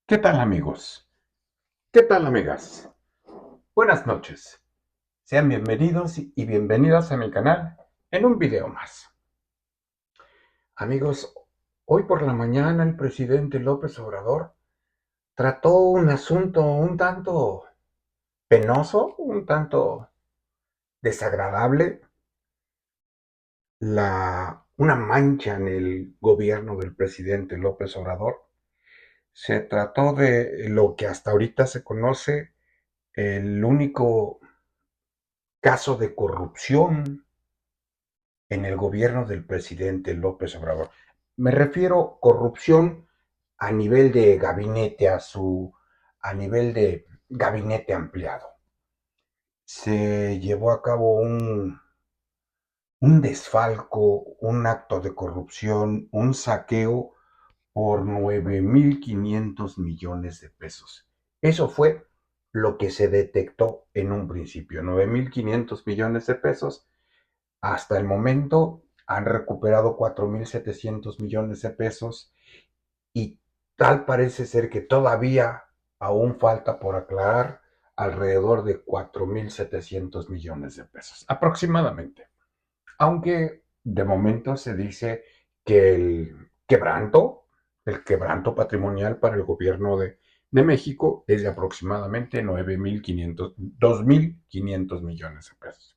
¿Qué tal amigos? ¿Qué tal amigas? Buenas noches. Sean bienvenidos y bienvenidas a mi canal en un video más. Amigos, hoy por la mañana el presidente López Obrador trató un asunto un tanto penoso, un tanto desagradable, una mancha en el gobierno del presidente López Obrador. Se trató de lo que hasta ahorita se conoce el único caso de corrupción en el gobierno del presidente López Obrador. Me refiero corrupción a nivel de gabinete, a nivel de gabinete ampliado. Se llevó a cabo un desfalco, un acto de corrupción, un saqueo por 9.500 millones de pesos. Eso fue lo que se detectó en un principio, 9.500 millones de pesos. Hasta el momento han recuperado 4.700 millones de pesos y tal parece ser que todavía aún falta por aclarar alrededor de 4.700 millones de pesos, aproximadamente. Aunque de momento se dice que el quebranto patrimonial para el gobierno de México es de aproximadamente 9.500, 2.500 millones de pesos.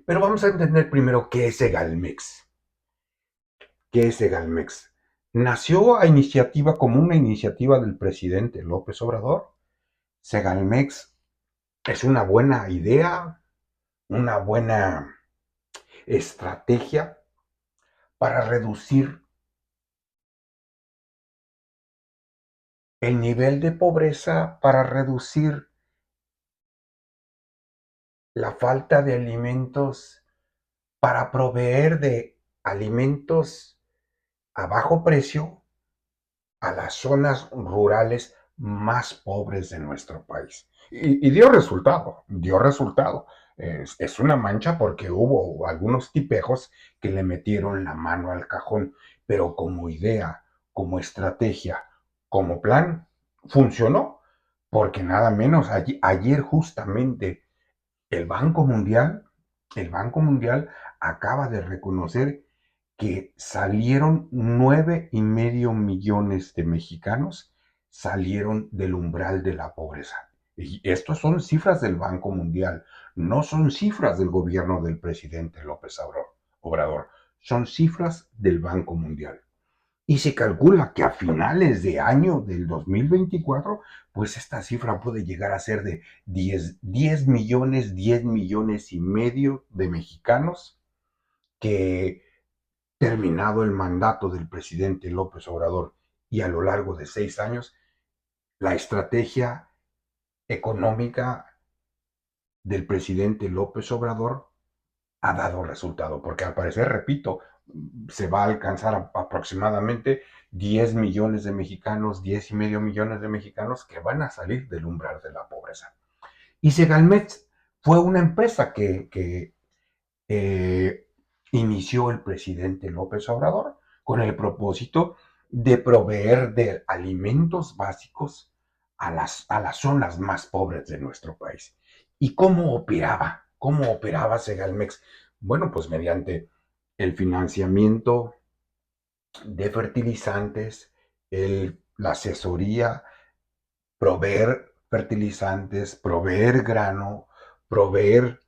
Pero vamos a entender primero qué es Segalmex. ¿Qué es Segalmex? Nació a iniciativa como una iniciativa del presidente López Obrador. Segalmex es una buena idea, una buena estrategia para reducir el nivel de pobreza, para reducir la falta de alimentos, para proveer de alimentos a bajo precio a las zonas rurales más pobres de nuestro país. Y dio resultado, dio resultado. Es una mancha porque hubo algunos tipejos que le metieron la mano al cajón, pero como idea, como estrategia, como plan, funcionó, porque nada menos, ayer justamente el Banco Mundial, el Banco Mundial acaba de reconocer que salieron 9,5 millones de mexicanos, salieron del umbral de la pobreza. Y estas son cifras del Banco Mundial, no son cifras del gobierno del presidente López Obrador, son cifras del Banco Mundial. Y se calcula que a finales de año del 2024, pues esta cifra puede llegar a ser de 10 millones, 10 millones y medio de mexicanos que, terminado el mandato del presidente López Obrador y a lo largo de 6 años, la estrategia económica del presidente López Obrador ha dado resultado, porque al parecer, repito, se va a alcanzar aproximadamente 10 millones de mexicanos, 10,5 millones de mexicanos que van a salir del umbral de la pobreza. Y Segalmex fue una empresa que eh, inició el presidente López Obrador con el propósito de proveer de alimentos básicos a las zonas más pobres de nuestro país. ¿Y cómo operaba? ¿Cómo operaba Segalmex? Bueno, pues mediante el financiamiento de fertilizantes, la asesoría, proveer fertilizantes, proveer grano, proveer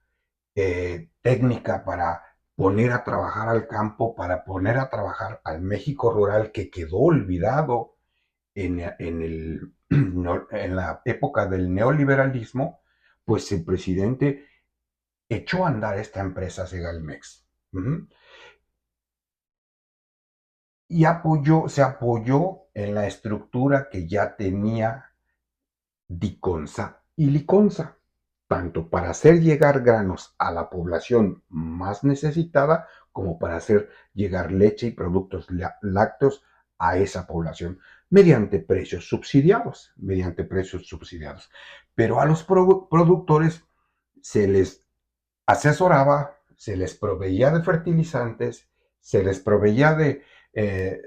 técnica para poner a trabajar al campo, para poner a trabajar al México rural que quedó olvidado en la época del neoliberalismo, pues el presidente echó a andar esta empresa Segalmex. Y se apoyó en la estructura que ya tenía Diconsa y Liconsa, tanto para hacer llegar granos a la población más necesitada como para hacer llegar leche y productos lácteos a esa población mediante precios subsidiados. Pero a los productores se les asesoraba, se les proveía de fertilizantes, se les proveía de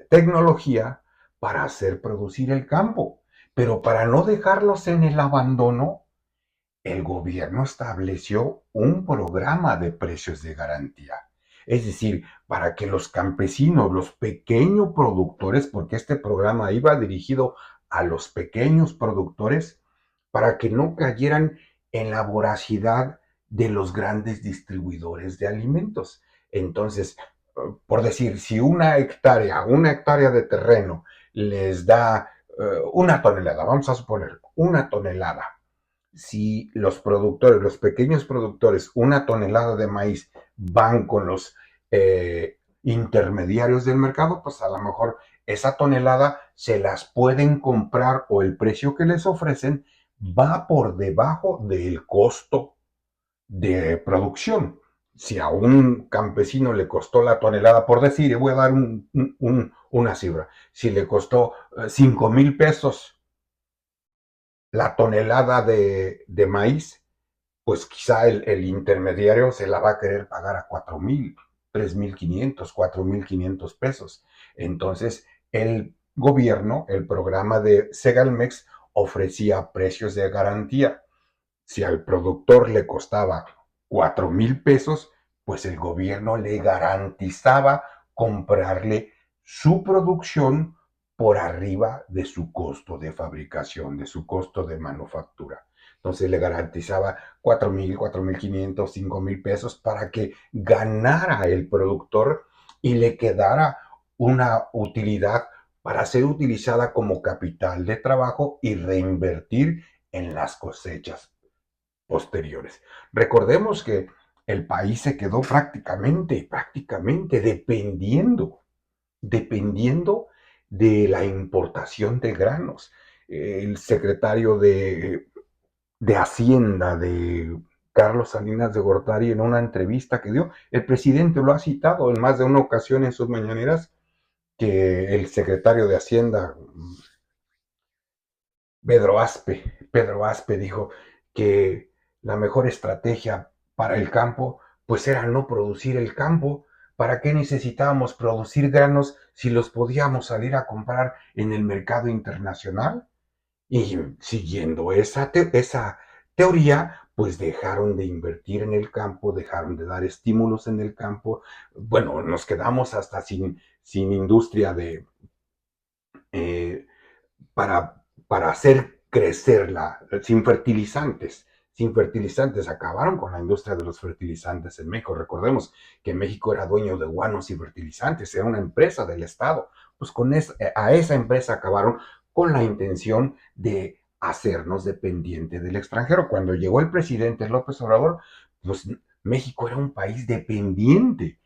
tecnología para hacer producir el campo. Pero para no dejarlos en el abandono, el gobierno estableció un programa de precios de garantía. Es decir, para que los campesinos, los pequeños productores, porque este programa iba dirigido a los pequeños productores, para que no cayeran en la voracidad de los grandes distribuidores de alimentos. Entonces, por decir, si una hectárea de terreno les da una tonelada, vamos a suponer, una tonelada, si los productores, los pequeños productores, una tonelada de maíz van con los intermediarios del mercado, pues a lo mejor esa tonelada se las pueden comprar o el precio que les ofrecen va por debajo del costo de producción. Si a un campesino le costó la tonelada, por decir, y voy a dar una cifra, si le costó 5,000 pesos la tonelada de maíz, pues quizá el intermediario se la va a querer pagar a 4,000, 3,500, 4,500 pesos. Entonces, el gobierno, el programa de Segalmex, ofrecía precios de garantía. Si al productor le costaba 4,000 pesos, pues el gobierno le garantizaba comprarle su producción por arriba de su costo de fabricación, de su costo de manufactura. Entonces le garantizaba 4,000, 4,500, 5,000 pesos para que ganara el productor y le quedara una utilidad para ser utilizada como capital de trabajo y reinvertir en las cosechas posteriores. Recordemos que el país se quedó prácticamente dependiendo de la importación de granos. El secretario de Hacienda de Carlos Salinas de Gortari, en una entrevista que dio, el presidente lo ha citado en más de una ocasión en sus mañaneras, que el secretario de Hacienda, Pedro Aspe dijo que la mejor estrategia para el campo pues era no producir el campo. ¿Para qué necesitábamos producir granos si los podíamos salir a comprar en el mercado internacional? Y siguiendo esa teoría, pues dejaron de invertir en el campo, dejaron de dar estímulos en el campo. Bueno, nos quedamos hasta sin industria eh, para hacer crecerla, sin fertilizantes, acabaron con la industria de los fertilizantes en México. Recordemos que México era dueño de guanos y fertilizantes, era una empresa del Estado. Pues a esa empresa acabaron con la intención de hacernos dependiente del extranjero. Cuando llegó el presidente López Obrador, pues México era un país dependiente,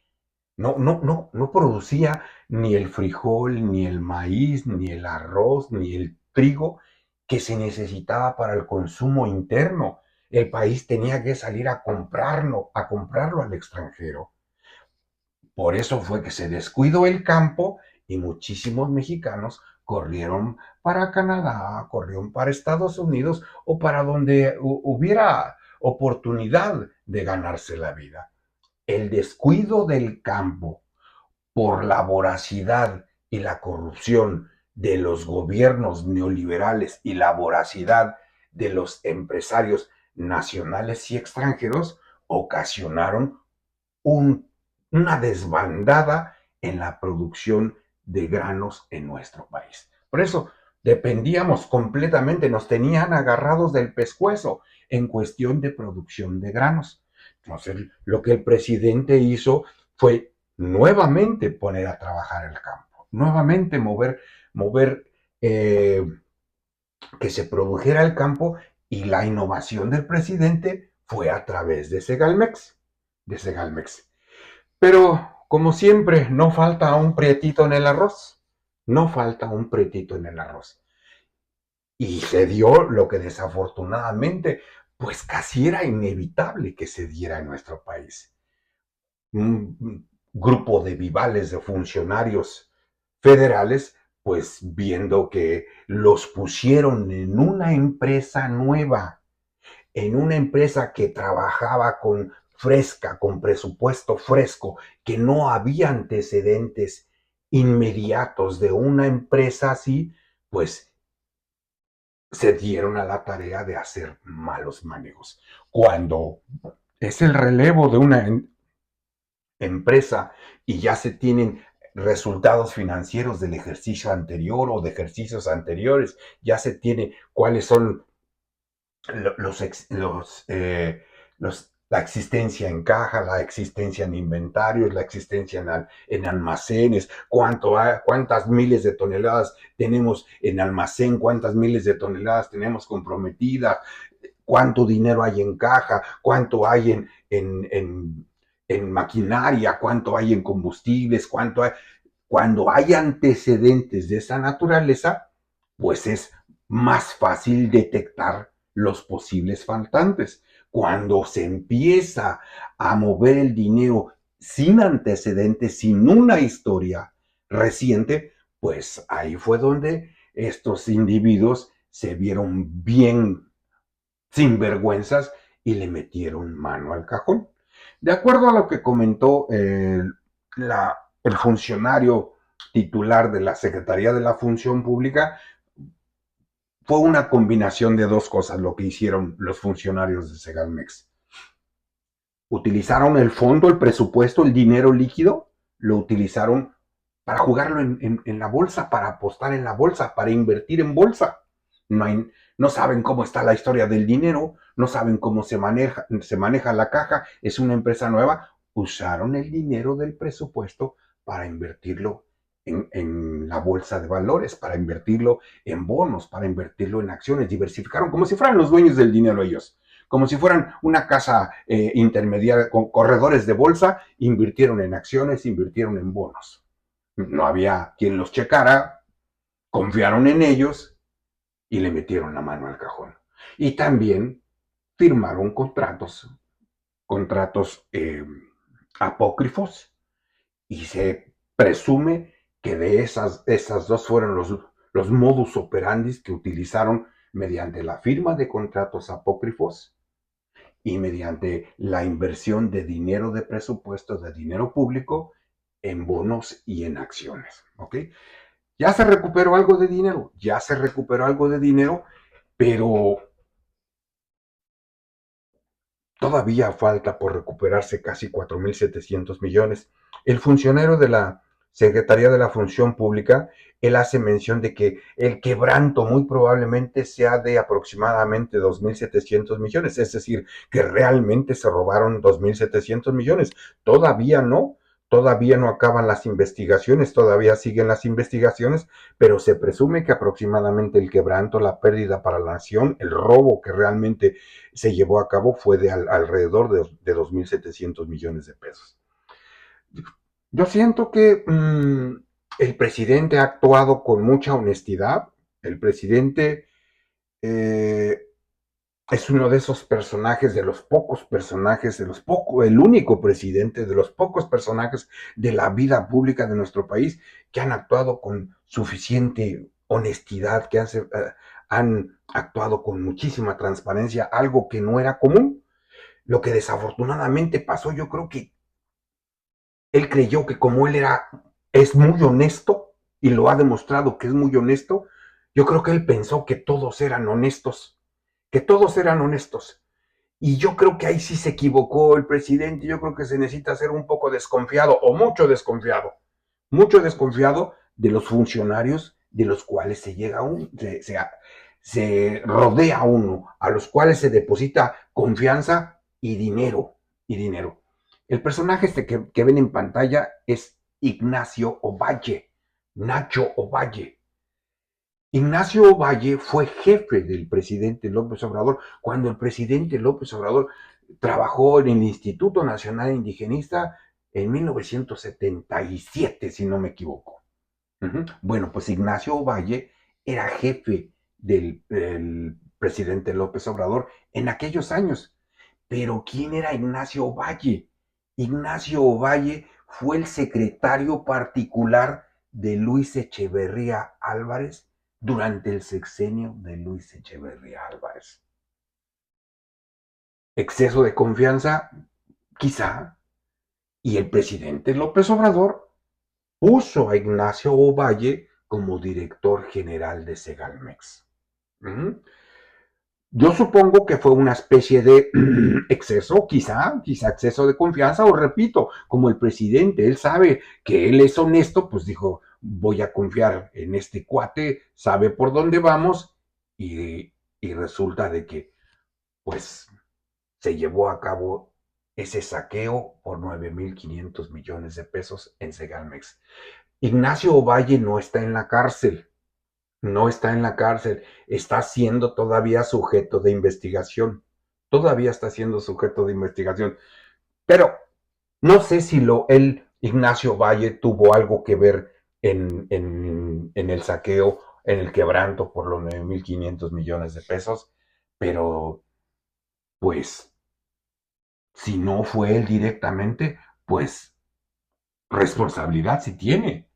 no producía ni el frijol, ni el maíz, ni el arroz, ni el trigo que se necesitaba para el consumo interno. El país tenía que salir a comprarlo al extranjero. Por eso fue que se descuidó el campo y muchísimos mexicanos corrieron para Canadá, corrieron para Estados Unidos o para donde hubiera oportunidad de ganarse la vida. El descuido del campo por la voracidad y la corrupción de los gobiernos neoliberales y la voracidad de los empresarios nacionales y extranjeros, ocasionaron un, una desbandada en la producción de granos en nuestro país. Por eso dependíamos completamente, nos tenían agarrados del pescuezo en cuestión de producción de granos. Entonces, lo que el presidente hizo fue nuevamente poner a trabajar el campo, nuevamente mover que se produjera el campo, y la innovación del presidente fue a través de Segalmex. Pero, como siempre, no falta un prietito en el arroz, no falta un prietito en el arroz. Y se dio lo que desafortunadamente, pues casi era inevitable que se diera en nuestro país. Un grupo de vivales, de funcionarios federales, pues viendo que los pusieron en una empresa nueva, en una empresa que trabajaba con presupuesto fresco, que no había antecedentes inmediatos de una empresa así, pues se dieron a la tarea de hacer malos manejos. Cuando es el relevo de una empresa y ya se tienen resultados financieros del ejercicio anterior o de ejercicios anteriores, ya se tiene cuáles son la existencia en caja, la existencia en inventarios, la existencia en almacenes, cuántas miles de toneladas tenemos en almacén, cuántas miles de toneladas tenemos comprometidas, cuánto dinero hay en caja, cuánto hay en maquinaria, cuánto hay en combustibles, cuánto hay. Cuando hay antecedentes de esa naturaleza, pues es más fácil detectar los posibles faltantes. Cuando se empieza a mover el dinero sin antecedentes, sin una historia reciente, pues ahí fue donde estos individuos se vieron bien sinvergüenzas y le metieron mano al cajón. De acuerdo a lo que comentó el funcionario titular de la Secretaría de la Función Pública, fue una combinación de dos cosas lo que hicieron los funcionarios de Segalmex. Utilizaron el fondo, el presupuesto, el dinero líquido, lo utilizaron para jugarlo en la bolsa, para apostar en la bolsa, para invertir en bolsa. No saben cómo está la historia del dinero, no saben cómo se maneja la caja, es una empresa nueva. Usaron el dinero del presupuesto para invertirlo en la bolsa de valores, para invertirlo en bonos, para invertirlo en acciones, diversificaron como si fueran los dueños del dinero ellos, como si fueran una casa intermediaria con corredores de bolsa, invirtieron en acciones, invirtieron en bonos. No había quien los checara, confiaron en ellos y le metieron la mano al cajón. Y también firmaron contratos apócrifos, y se presume que de esas dos fueron los modus operandi que utilizaron mediante la firma de contratos apócrifos y mediante la inversión de dinero de presupuesto, de dinero público, en bonos y en acciones. ¿Ok? Ya se recuperó algo de dinero, pero todavía falta por recuperarse casi 4.700 millones. El funcionario de la Secretaría de la Función Pública, él hace mención de que el quebranto muy probablemente sea de aproximadamente 2.700 millones, es decir, que realmente se robaron 2.700 millones. Todavía no acaban las investigaciones, todavía siguen las investigaciones, pero se presume que aproximadamente el quebranto, la pérdida para la nación, el robo que realmente se llevó a cabo fue de alrededor de 2.700 millones de pesos. Yo siento que el presidente ha actuado con mucha honestidad. El presidente eh, es uno de esos personajes, de los pocos personajes, el único presidente, de los pocos personajes de la vida pública de nuestro país que han actuado con suficiente honestidad, que han actuado con muchísima transparencia, algo que no era común. Lo que desafortunadamente pasó, yo creo que él creyó que como es muy honesto y lo ha demostrado que es muy honesto, yo creo que él pensó que todos eran honestos. Y yo creo que ahí sí se equivocó el presidente. Yo creo que se necesita ser un poco desconfiado o mucho desconfiado de los funcionarios de los cuales se rodea uno, a los cuales se deposita confianza y dinero. Y dinero. El personaje que ven en pantalla es Ignacio Ovalle, Nacho Ovalle. Ignacio Ovalle fue jefe del presidente López Obrador cuando el presidente López Obrador trabajó en el Instituto Nacional Indigenista en 1977, si no me equivoco. Bueno, pues Ignacio Ovalle era jefe del presidente López Obrador en aquellos años. Pero ¿quién era Ignacio Ovalle? Ignacio Ovalle fue el secretario particular de Luis Echeverría Álvarez durante el sexenio de Luis Echeverría Álvarez. Exceso de confianza, quizá, y el presidente López Obrador puso a Ignacio Ovalle como director general de Segalmex. Uh-huh. Yo supongo que fue una especie de exceso, quizá exceso de confianza, o repito, como el presidente, él sabe que él es honesto, pues dijo, voy a confiar en este cuate, sabe por dónde vamos, y resulta de que, pues, se llevó a cabo ese saqueo por 9.500 millones de pesos en Segalmex. Ignacio Ovalle no está en la cárcel, no está en la cárcel, está siendo todavía sujeto de investigación. Todavía está siendo sujeto de investigación. Pero no sé si Ignacio Valle, tuvo algo que ver en el saqueo, en el quebranto por los 9.500 millones de pesos, pero pues si no fue él directamente, pues responsabilidad sí tiene.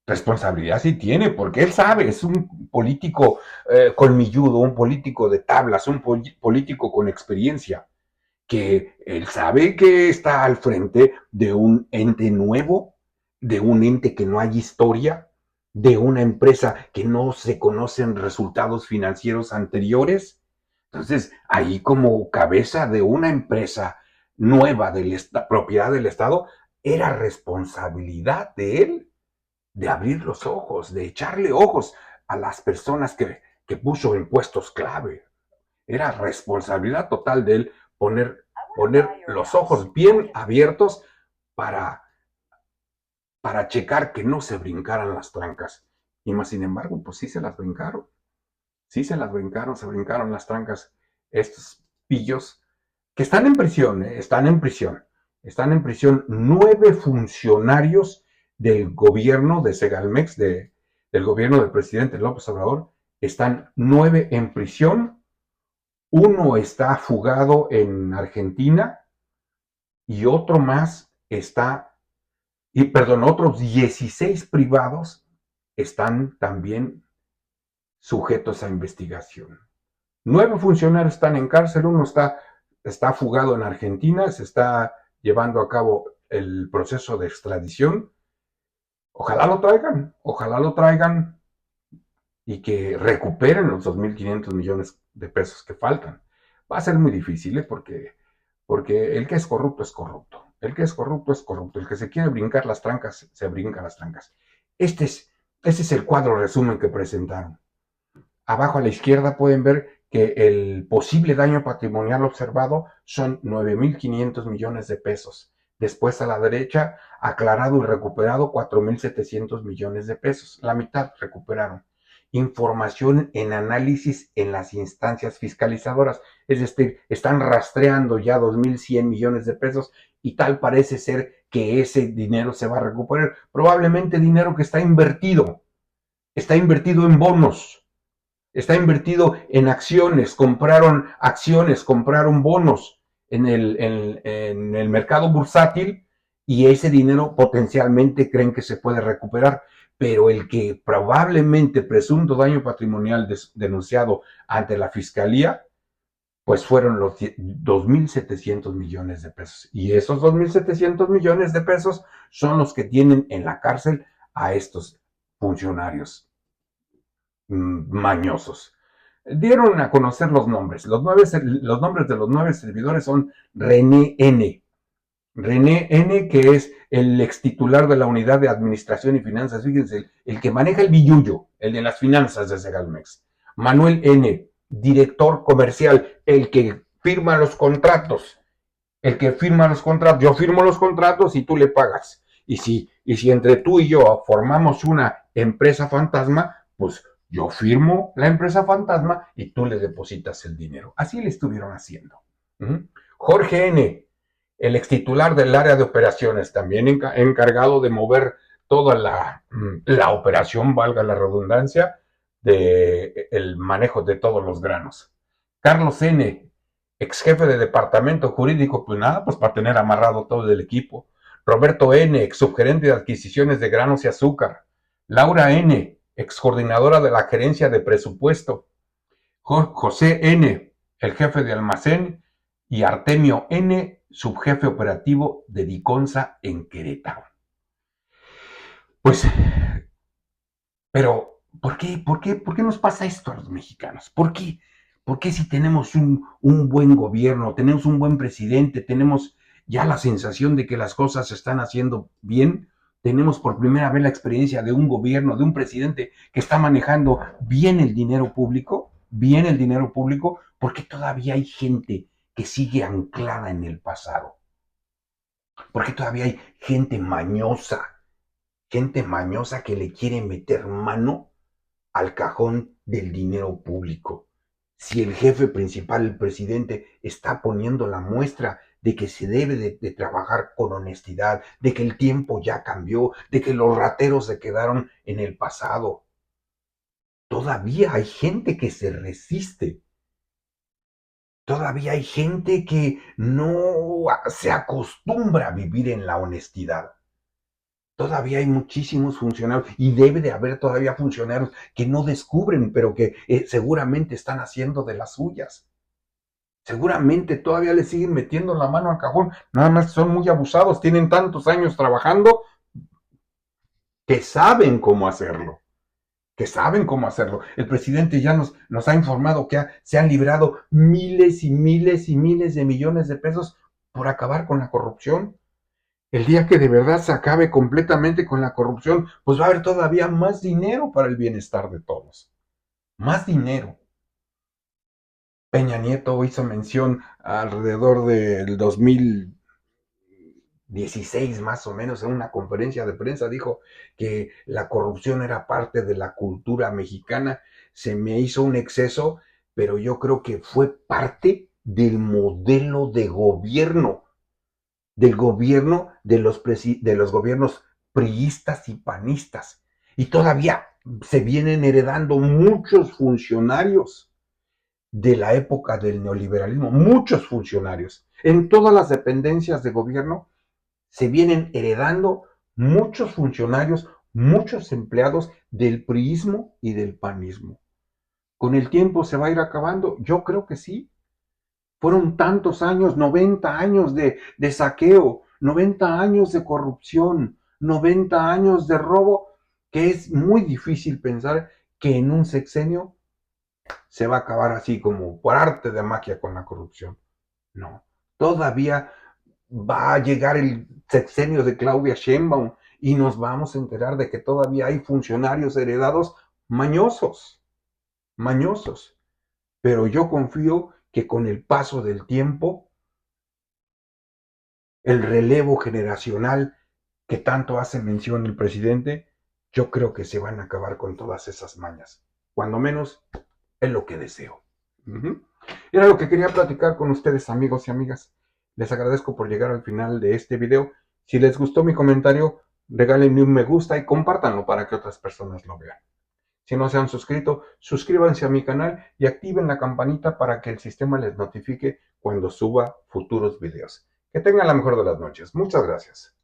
Responsabilidad sí tiene, porque él sabe, es un político colmilludo, un político de tablas, un político con experiencia, que él sabe que está al frente de un ente nuevo, de un ente que no hay historia, de una empresa que no se conocen resultados financieros anteriores. Entonces, ahí como cabeza de una empresa nueva de propiedad del Estado, era responsabilidad de él de abrir los ojos, de echarle ojos a las personas que puso en puestos clave. Era responsabilidad total de él poner los ojos bien abiertos para, para checar que no se brincaran las trancas. Y más sin embargo, pues sí se las brincaron. Sí se brincaron las trancas estos pillos que están en prisión, están en prisión. Están en prisión 9 funcionarios del gobierno de Segalmex, del gobierno del presidente López Obrador. Están 9 en prisión. Uno está fugado en Argentina y otro más está, y perdón, otros 16 privados están también sujetos a investigación. 9 funcionarios están en cárcel, uno está fugado en Argentina, se está llevando a cabo el proceso de extradición. Ojalá lo traigan y que recuperen los 2.500 millones de pesos que faltan. Va a ser muy difícil, porque el que es corrupto es corrupto. El que es corrupto es corrupto. El que se quiere brincar las trancas, se brinca las trancas. Este es el cuadro resumen que presentaron. Abajo a la izquierda pueden ver que el posible daño patrimonial observado son 9.500 millones de pesos. Después a la derecha, aclarado y recuperado 4.700 millones de pesos. La mitad recuperaron. Información en análisis en las instancias fiscalizadoras. Es decir, están rastreando ya 2.100 millones de pesos y tal parece ser que ese dinero se va a recuperar. Probablemente dinero que está invertido en bonos, está invertido en acciones, compraron bonos en el mercado bursátil y ese dinero potencialmente creen que se puede recuperar, pero el que probablemente presunto daño patrimonial denunciado ante la fiscalía, pues fueron los 2.700 millones de pesos. Y esos 2.700 millones de pesos son los que tienen en la cárcel a estos funcionarios mañosos. Dieron a conocer los nombres. Los nombres de los 9 servidores son René N. René N., que es el ex titular de la Unidad de Administración y Finanzas, fíjense, el que maneja el billullo, el de las finanzas de Segalmex. Manuel N., director comercial, el que firma los contratos. El que firma los contratos. Yo firmo los contratos y tú le pagas. Y si entre tú y yo formamos una empresa fantasma, pues yo firmo la empresa fantasma y tú le depositas el dinero. Así le estuvieron haciendo. Jorge N., el ex titular del área de operaciones, también encargado de mover toda la operación, valga la redundancia, del manejo de todos los granos. Carlos N., ex jefe de departamento jurídico, pues nada, pues para tener amarrado todo el equipo. Roberto N., ex subgerente de adquisiciones de granos y azúcar. Laura N., ex coordinadora de la gerencia de presupuesto. José N., el jefe de almacén, y Artemio N., subjefe operativo de Diconsa en Querétaro. Pues, pero, ¿por qué nos pasa esto a los mexicanos? ¿Por qué? ¿Por qué si tenemos un buen gobierno, tenemos un buen presidente, tenemos ya la sensación de que las cosas se están haciendo bien, tenemos por primera vez la experiencia de un gobierno, de un presidente que está manejando bien el dinero público, porque todavía hay gente que sigue anclada en el pasado? Porque todavía hay gente mañosa que le quiere meter mano al cajón del dinero público. Si el jefe principal, el presidente, está poniendo la muestra de que se debe de trabajar con honestidad, de que el tiempo ya cambió, de que los rateros se quedaron en el pasado, todavía hay gente que se resiste. Todavía hay gente que no se acostumbra a vivir en la honestidad. Todavía hay muchísimos funcionarios y debe de haber todavía funcionarios que no descubren, pero que seguramente están haciendo de las suyas. Seguramente todavía le siguen metiendo la mano al cajón, nada más son muy abusados, tienen tantos años trabajando que saben cómo hacerlo, que saben cómo hacerlo. El presidente ya nos ha informado que se han librado miles y miles y miles de millones de pesos por acabar con la corrupción. El día que de verdad se acabe completamente con la corrupción, pues va a haber todavía más dinero para el bienestar de todos. Más dinero. Peña Nieto hizo mención alrededor del 2016 más o menos en una conferencia de prensa, dijo que la corrupción era parte de la cultura mexicana. Se me hizo un exceso, pero yo creo que fue parte del modelo de gobierno, de los gobiernos priistas y panistas. Y todavía se vienen heredando muchos funcionarios de la época del neoliberalismo, muchos funcionarios. En todas las dependencias de gobierno se vienen heredando muchos funcionarios, muchos empleados del priismo y del panismo. ¿Con el tiempo se va a ir acabando? Yo creo que sí. Fueron tantos años, 90 años de saqueo, 90 años de corrupción, 90 años de robo, que es muy difícil pensar que en un sexenio se va a acabar así como por arte de magia con la corrupción. No, todavía va a llegar el sexenio de Claudia Sheinbaum y nos vamos a enterar de que todavía hay funcionarios heredados mañosos, mañosos. Pero yo confío que con el paso del tiempo el relevo generacional que tanto hace mención el presidente, yo creo que se van a acabar con todas esas mañas. Cuando menos es lo que deseo. Era lo que quería platicar con ustedes, amigos y amigas. Les agradezco por llegar al final de este video. Si les gustó mi comentario, regálenme un me gusta y compártanlo para que otras personas lo vean. Si no se han suscrito, suscríbanse a mi canal y activen la campanita para que el sistema les notifique cuando suba futuros videos. Que tengan la mejor de las noches. Muchas gracias.